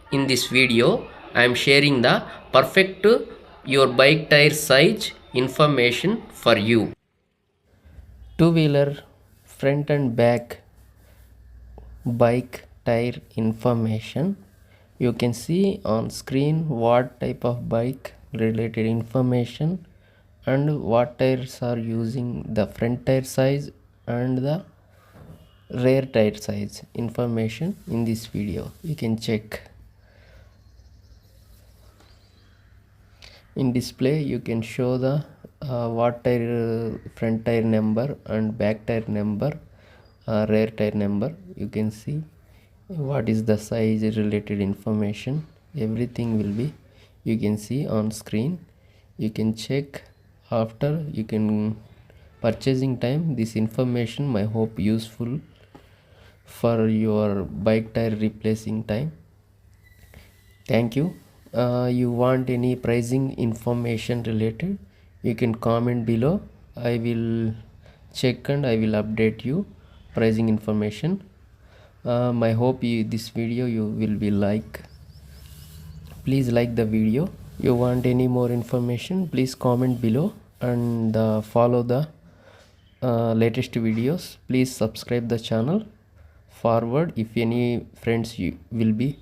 In this video, I am sharing the perfect your bike tire size information for you. Two-wheeler front and back bike tire information. You can see on screen what type of bike related information and what tires are using, the front tire size and the rear tire size information in this video. You can check. In display you can show the what tire, front tire number and back tire number, rear tire number. You can see what is the size related information. Everything will be, you can see on screen. You can check after, you can purchasing time. This information I hope useful for your bike tire replacing time. Thank you. You want any pricing information related, you can comment below. I will check and I will update you pricing information. I hope this video you will be like. Please like the video. You want any more information, please comment below and follow the latest videos. Please subscribe the channel. Forward if any friends you will be